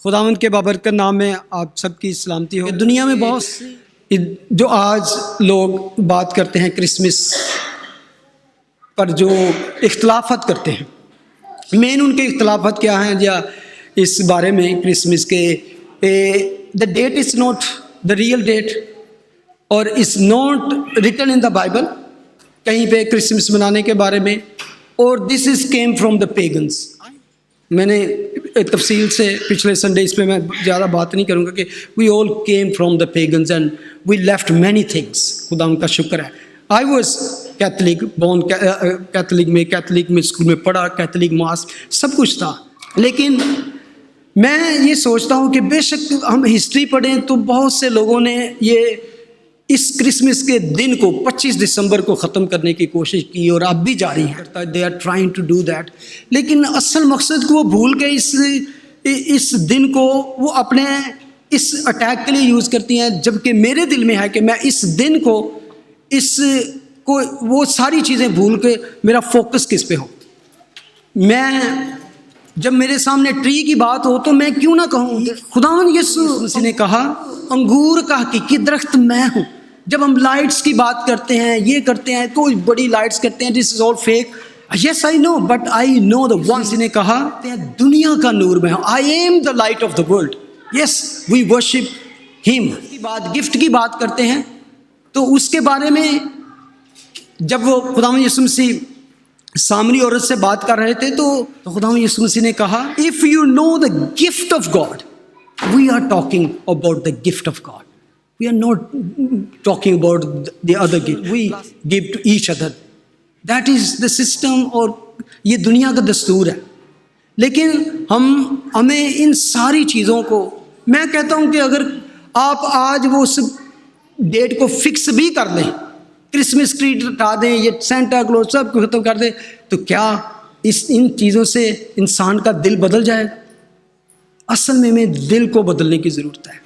खुदावंद के बाबरकत नाम में आप सबकी सलामती हो। दुनिया में बहुत सी जो आज लोग बात करते हैं क्रिसमस पर जो इख्तलाफत करते हैं, मेन उनके इख्तलाफत क्या हैं या इस बारे में क्रिसमस के the date is not the real date और is not written in the Bible कहीं पे क्रिसमस मनाने के बारे में, और this is came from the pagans. मैंने तफसील से पिछले संडे इस पे मैं ज़्यादा बात नहीं करूँगा कि we all came from the pagans and we left many things. खुदा उनका शुक्र है। I was Catholic, born Catholic में स्कूल में पढ़ा, कैथलिक मास सब कुछ था, लेकिन मैं ये सोचता हूँ कि बेशक हम हिस्ट्री पढ़ें तो बहुत से लोगों ने ये इस क्रिसमस के दिन को 25 दिसंबर को ख़त्म करने की कोशिश की और अब भी जारी है। They are trying to do that, लेकिन असल मकसद को वो भूल के इस दिन को वो अपने इस अटैक के लिए यूज़ करती हैं, जबकि मेरे दिल में है कि मैं इस दिन को वो सारी चीज़ें भूल के मेरा फोकस किस पे हो। मैं जब मेरे सामने ट्री की बात हो तो मैं क्यों ना कहूँ खुदावंद यीशु मसीह ने कहा अंगूर का हकीकी दरख्त मैं हूँ। जब हम लाइट्स की बात करते हैं, ये करते हैं, कोई बड़ी लाइट्स करते हैं, this is all fake, yes I know, but I know the one. ने कहा दुनिया का नूर मैं हूँ, I am the light of the world, yes we worship him. की बात गिफ्ट की बात करते हैं तो उसके बारे में जब वो खुदावंद यीशु मसीह सामरी औरत से बात कर रहे थे तो खुदावंद यीशु मसीह ने कहा if you know the gift of God, we are talking about the gift of God, we are not talking about the other gift, we give to each other, that is the system. और ये दुनिया का दस्तूर है, लेकिन हमें इन सारी चीज़ों को, मैं कहता हूँ कि अगर आप आज वो उस डेट को फिक्स भी कर दें, क्रिसमस ट्री हटा दें, ये सेंटा क्लॉज सब को ख़त्म कर दें, तो क्या इन चीज़ों से इंसान का दिल बदल जाएगा? असल में हमें दिल को बदलने की ज़रूरत है,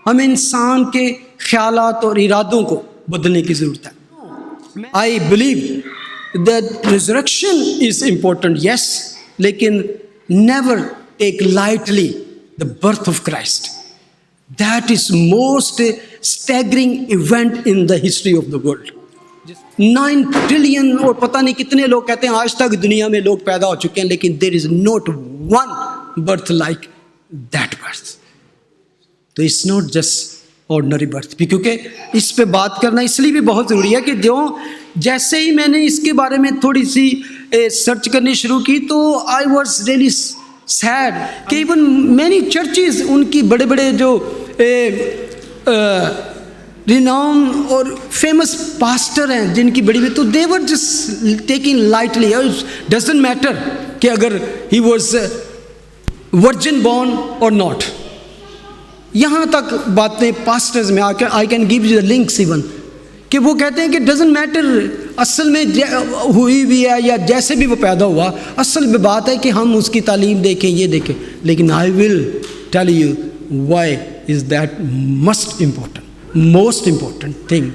हमें इंसान के ख्यालात और इरादों को बदलने की ज़रूरत है। I believe that resurrection is important, yes, लेकिन never take lightly the birth of Christ. That is most staggering event in the history of the world. 9 trillion और पता नहीं कितने लोग कहते हैं आज तक दुनिया में लोग पैदा हो चुके हैं, लेकिन there is not one birth like that birth. तो it's not just ordinary birth भी, क्योंकि इस पे बात करना इसलिए भी बहुत ज़रूरी है कि जैसे ही मैंने इसके बारे में थोड़ी सी सर्च करनी शुरू की तो आई वॉज रियली सैड कि इवन मैनी चर्चेज, उनकी बड़े बड़े जो रिनाउन और फेमस पास्टर हैं जिनकी बड़ी, तो they were just taking lightly, doesn't matter कि अगर ही वॉज वर्जिन बॉर्न और नॉट। यहाँ तक बातें पास्टर्स में आकर I can give you the links even कि वो कहते हैं कि डजंट मैटर असल में हुई भी है या जैसे भी वो पैदा हुआ, असल में बात है कि हम उसकी तालीम देखें, ये देखें। लेकिन I will tell you why is that must important, most important thing.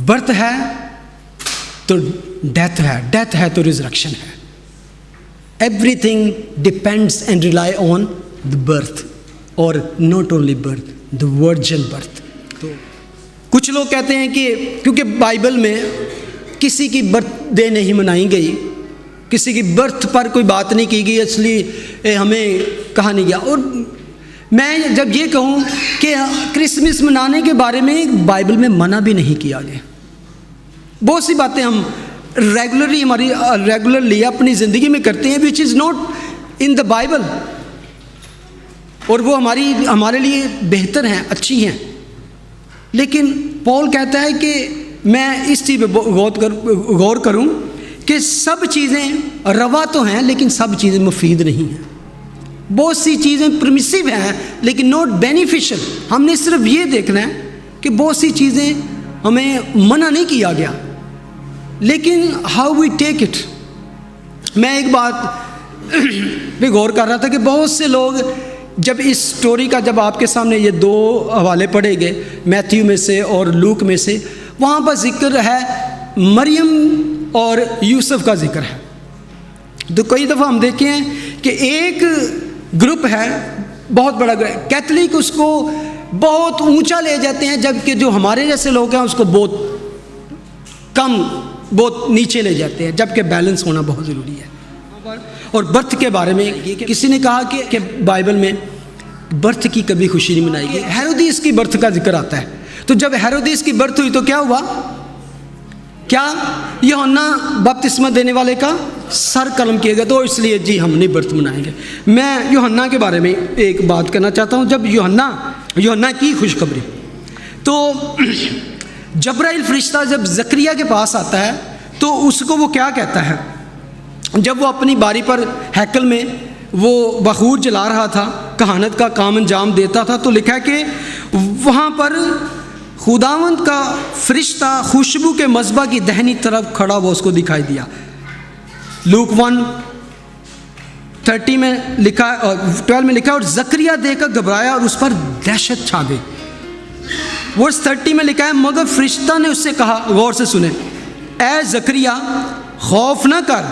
Birth है तो डेथ है, डेथ है तो रिजरेक्शन है। Everything depends and rely on the birth, और not only birth, the virgin birth. तो कुछ लोग कहते हैं कि क्योंकि बाइबल में किसी की बर्थडे नहीं मनाई गई, किसी की बर्थ पर कोई बात नहीं की गई, इसलिए हमें कहा नहीं गया। और मैं जब ये कहूँ कि क्रिसमस मनाने के बारे में बाइबल में मना भी नहीं किया गया। बहुत सी बातें हम रेगुलरली अपनी ज़िंदगी में करते हैं which is not in the Bible, और वो हमारे लिए बेहतर हैं, अच्छी हैं। लेकिन पॉल कहता है कि मैं इस चीज़ पे गौर करूं कि सब चीज़ें रवा तो हैं लेकिन सब चीज़ें मुफीद नहीं हैं। बहुत सी चीज़ें परमिसिव हैं लेकिन नॉट बेनिफिशियल। हमने सिर्फ ये देखना है कि बहुत सी चीज़ें हमें मना नहीं किया गया, लेकिन हाउ वी टेक इट। मैं एक बात पे गौर कर रहा था कि बहुत से लोग जब इस स्टोरी का, जब आपके सामने ये 2 हवाले पढ़े गए मैथ्यू में से और लूक में से, वहाँ पर जिक्र है मरियम और यूसुफ का जिक्र है। तो कई दफ़ा हम देखें कि एक ग्रुप है, बहुत बड़ा कैथलिक उसको बहुत ऊंचा ले जाते हैं, जबकि जो हमारे जैसे लोग हैं उसको बहुत कम, बहुत नीचे ले जाते हैं, जबकि बैलेंस होना बहुत ज़रूरी है। और बर्थ के बारे में किसी ने कहा कि बाइबल में बर्थ की कभी खुशी नहीं मनाई गई। हेरोदिस की बर्थ का जिक्र आता है, तो जब हेरोदिस की बर्थ हुई तो क्या हुआ? क्या यूहन्ना बपतिस्मा देने वाले का सर कलम किया गया, तो इसलिए जी हम नहीं बर्थ मनाएंगे। मैं यूहन्ना के बारे में एक बात करना चाहता हूँ। जब यूहन्ना की खुशखबरी, तो जब्राइल फरिश्ता जब जकरिया के पास आता है तो उसको वो क्या कहता है? जब वो अपनी बारी पर हैकल में वो बखूर जला रहा था, कहानत का काम अंजाम देता था, तो लिखा है कि वहाँ पर खुदावंद का फरिश्ता खुशबू के मज़बा की दाहिनी तरफ खड़ा हुआ उसको दिखाई दिया। लूक 1:30 में लिखा, 12 में लिखा, और जकरिया देखकर घबराया और उस पर दहशत छा गई। वर्स 30 में लिखा है, मगर फरिश्ता ने उससे कहा, गौर से सुने, ऐ जकरिया खौफ न कर,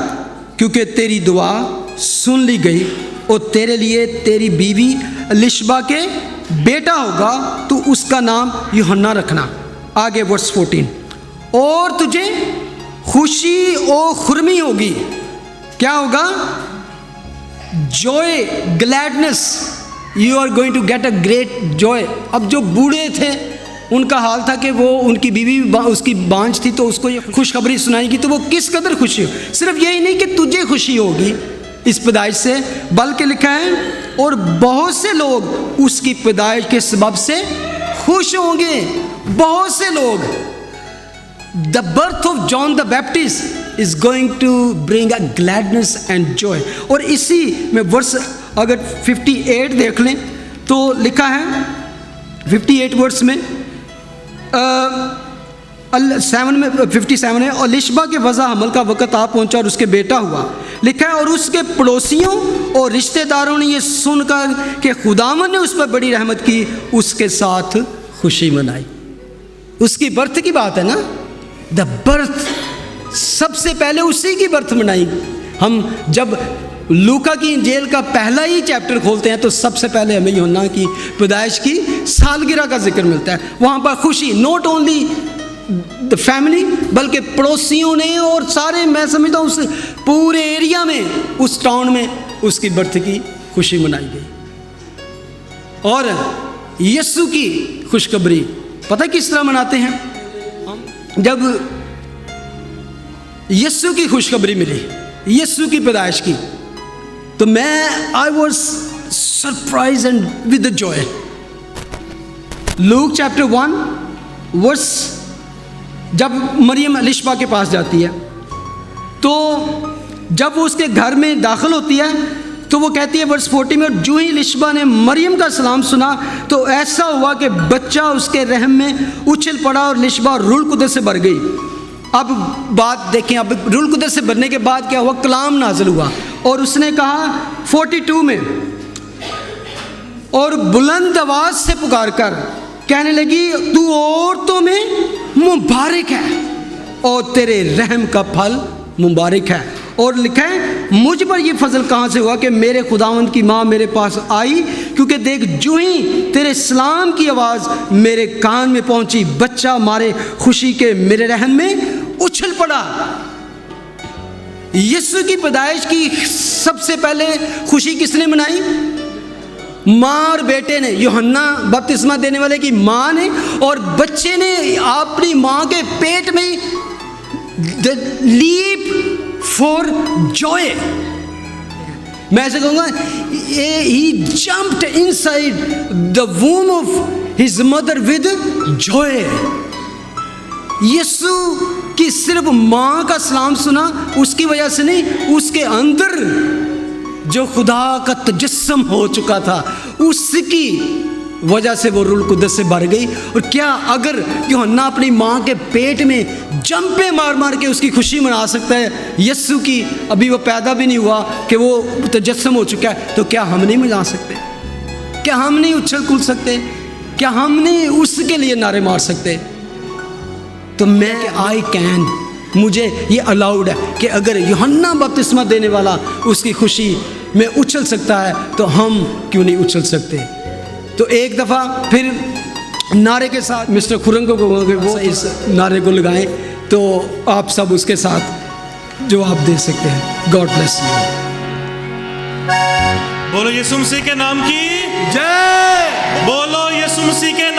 क्योंकि तेरी दुआ सुन ली गई और तेरे लिए तेरी बीवी लिशबा के बेटा होगा, तो उसका नाम यूहन्ना रखना। आगे वर्स 14, और तुझे खुशी और खुरमी होगी। क्या होगा? Joy, gladness, you are going to get a great joy. अब जो बूढ़े थे उनका हाल था कि वो, उनकी बीवी उसकी बांझ थी, तो उसको ये खुशखबरी सुनाएगी, तो वो किस कदर खुशी हो। सिर्फ यही नहीं कि तुझे खुशी होगी इस पैदाइश से, बल्कि लिखा है और बहुत से लोग उसकी पैदाइश के सबब से खुश होंगे। बहुत से लोग। The birth of John the Baptist is going to bring a gladness and joy. और इसी में वर्स अगर 58 देख लें तो लिखा है 58 वर्स में 7 में 57 है, और लिशबा के वज़ा हमल का वक़्त आ पहुंचा और उसके बेटा हुआ। लिखा है और उसके पड़ोसियों और रिश्तेदारों ने ये सुनकर कि खुदावन ने उस पर बड़ी रहमत की, उसके साथ खुशी मनाई। उसकी बर्थ की बात है ना, द बर्थ, सबसे पहले उसी की बर्थ मनाई। हम जब लूका की इंजील का पहला ही चैप्टर खोलते हैं तो सबसे पहले हमें यूहन्ना की पैदाइश की सालगिरह का जिक्र मिलता है। वहाँ पर खुशी, नॉट ओनली द फैमिली, बल्कि पड़ोसियों ने और सारे, मैं समझता हूँ उस पूरे एरिया में, उस टाउन में उसकी बर्थ की खुशी मनाई गई। और यीशु की खुशखबरी पता किस तरह मनाते हैं? जब यीशु की खुशखबरी मिली, यीशु की पैदाइश की, तो मैं I was surprise and with joy. Luke chapter 1 verse, जब मरियम लिशबा के पास जाती है, तो जब वो उसके घर में दाखिल होती है तो वो कहती है वर्स 40 में, और जो ही लिशबा ने मरियम का सलाम सुना तो ऐसा हुआ कि बच्चा उसके रहम में उछल पड़ा और लिशबा रूह कुदस से भर गई। अब बात देखें, अब रूह कुदस से भरने के बाद क्या हुआ? कलाम नाज़िल हुआ और उसने कहा 42 में, और बुलंद आवाज से पुकार कर कहने लगी, तू औरतों में मुबारक है और तेरे रहम का फल मुबारक है। और लिखा है, मुझ पर ये फजल कहाँ से हुआ कि मेरे खुदावंद की माँ मेरे पास आई, क्योंकि देख जो ही तेरे सलाम की आवाज़ मेरे कान में पहुंची, बच्चा मारे खुशी के मेरे रहम में उछल पड़ा। यीशु की पैदाइश की सबसे पहले खुशी किसने मनाई? माँ और बेटे ने, यूहन्ना बपतिस्मा देने वाले की माँ ने, और बच्चे ने अपनी माँ के पेट में लीप फॉर जॉय। मैं ऐसे कहूँगा, he jumped inside the womb of his mother with joy. यीशु की सिर्फ माँ का सलाम सुना उसकी वजह से नहीं, उसके अंदर जो खुदा का तजस्सुम हो चुका था उसकी वजह से वो रूह कुदस से भर गई। और क्या अगर यूहन्ना अपनी माँ के पेट में जंपे मार मार के उसकी खुशी मना सकता है, यीशु की अभी वो पैदा भी नहीं हुआ कि वो तजस्सुम हो चुका है, तो क्या हम नहीं मना सकते? क्या हम नहीं उछल कूद सकते? क्या हम नहीं उसके लिए नारे मार सकते? तो मैं आई कैन, मुझे ये अलाउड है कि अगर यूहन्ना बपतिस्मा देने वाला उसकी खुशी में उछल सकता है तो हम क्यों नहीं उछल सकते। तो एक दफ़ा फिर नारे के साथ मिस्टर खुरंग को कहूँगा कि वो इस नारे को लगाएं, तो आप सब उसके साथ जवाब दे सकते हैं। God bless you. बोलो यीशु मसीह के नाम की जय। बोलो यीशु मसीह के